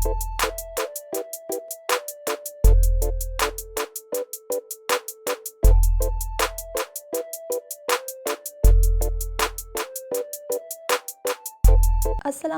Assalamu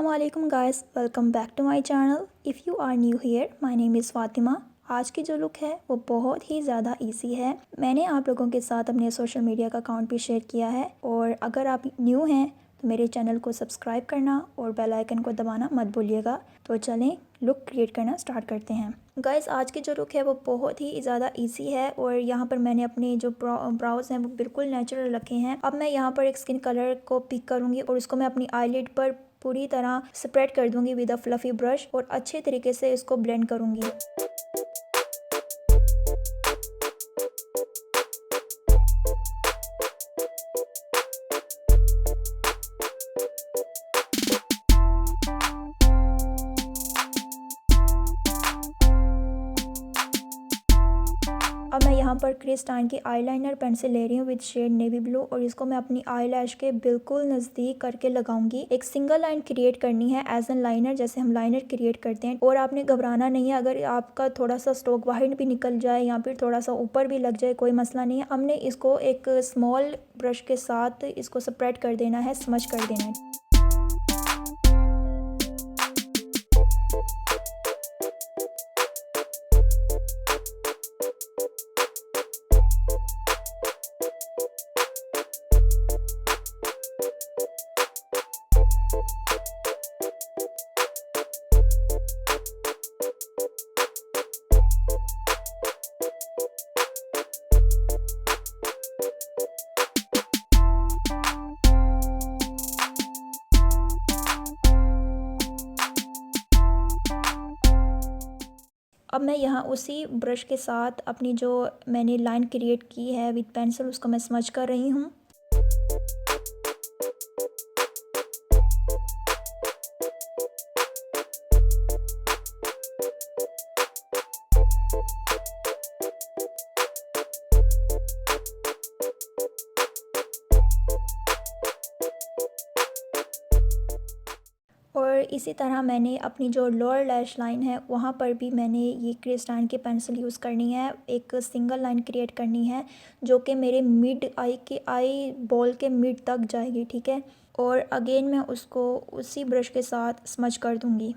alaikum guys, welcome back to my channel. If you are new here, my name is Fatima. आज की जो look है वो बहुत ही ज़्यादा इजी है। मैंने आप लोगों के साथ अपने सोशल मीडिया का अकाउंट भी शेयर किया है और अगर आप न्यू हैं तो मेरे चैनल को सब्सक्राइब करना और बेल आइकन को दबाना मत भूलिएगा। तो चलें लुक क्रिएट करना स्टार्ट करते हैं। गाइस आज की जो लुक है वो बहुत ही ज़्यादा इजी है और यहाँ पर मैंने अपने जो ब्राउज हैं वो बिल्कुल नेचुरल रखे हैं। अब मैं यहाँ पर एक स्किन कलर को पिक करूँगी और उसको मैं अपनी आईलिड पर पूरी तरह स्प्रेड कर दूंगी विद अ फ्लफी ब्रश और अच्छे तरीके से इसको ब्लेंड करूंगी। अब मैं यहाँ पर क्रिस्टाइन की आईलाइनर पेंसिल ले रही हूँ विद शेड नेवी ब्लू और इसको मैं अपनी आईलैश के बिल्कुल नज़दीक करके लगाऊंगी। एक सिंगल लाइन क्रिएट करनी है एज एन लाइनर, जैसे हम लाइनर क्रिएट करते हैं। और आपने घबराना नहीं है, अगर आपका थोड़ा सा स्ट्रोक बाहर भी निकल जाए या फिर थोड़ा सा ऊपर भी लग जाए कोई मसला नहीं है। हमने इसको एक स्मॉल ब्रश के साथ इसको स्प्रेड कर देना है, स्मच कर देना है। अब मैं यहाँ उसी ब्रश के साथ अपनी जो मैंने लाइन क्रिएट की है विद पेंसिल उसको मैं स्मच कर रही हूँ। और इसी तरह मैंने अपनी जो लोअर लैश लाइन है वहाँ पर भी मैंने ये क्रिस्टाइन की पेंसिल यूज़ करनी है। एक सिंगल लाइन क्रिएट करनी है जो कि मेरे मिड आई बॉल के मिड तक जाएगी, ठीक है। और अगेन मैं उसको उसी ब्रश के साथ स्मच कर दूँगी।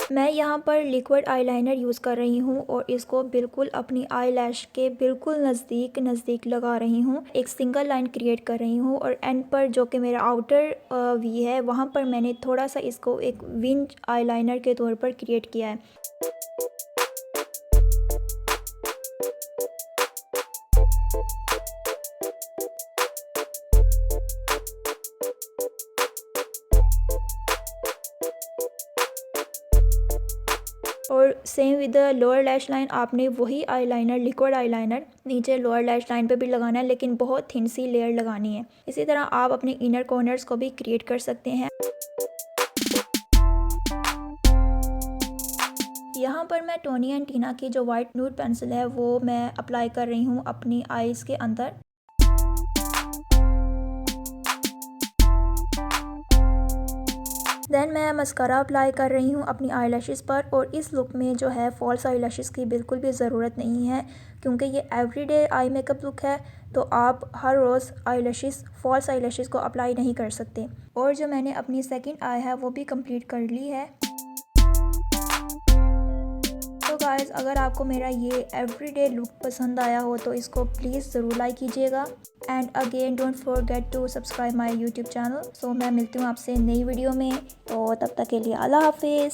मैं यहाँ पर लिक्विड आईलाइनर यूज़ कर रही हूँ और इसको बिल्कुल अपनी आई लैश के बिल्कुल नज़दीक लगा रही हूँ। एक सिंगल लाइन क्रिएट कर रही हूँ और एंड पर जो कि मेरा आउटर वी है वहाँ पर मैंने थोड़ा सा इसको एक विंग आईलाइनर के तौर पर क्रिएट किया है। और same with the lower lash line आपने वही आईलाइनर लिक्विड आईलाइनर नीचे लोअर लैश लाइन पे भी लगाना है, लेकिन बहुत थिन सी लेयर लगानी है। इसी तरह आप अपने इनर कॉर्नर्स को भी क्रिएट कर सकते हैं। यहाँ पर मैं टोनी एंड टीना की जो वाइट न्यूड पेंसिल है वो मैं अप्लाई कर रही हूँ अपनी आईज़ के अंदर। देन मैं मस्कारा अप्लाई कर रही हूँ अपनी आई लैशेज़ पर। और इस लुक में जो है फॉल्स आई लैशेज़ की बिल्कुल भी ज़रूरत नहीं है क्योंकि ये एवरीडे आई मेकअप लुक है, तो आप हर रोज़ eyelashes false eyelashes को अप्लाई नहीं कर सकते। और जो मैंने अपनी सेकंड आई है वो भी कंप्लीट कर ली है। तो गाइस अगर आपको मेरा ये एवरीडे लुक पसंद आया हो तो इसको प्लीज़ ज़रूर लाइक कीजिएगा। And again don't forget to subscribe my YouTube channel. So मैं मिलती हूँ आपसे नई वीडियो में, तो तब तक के लिए अल्लाह हाफिज़।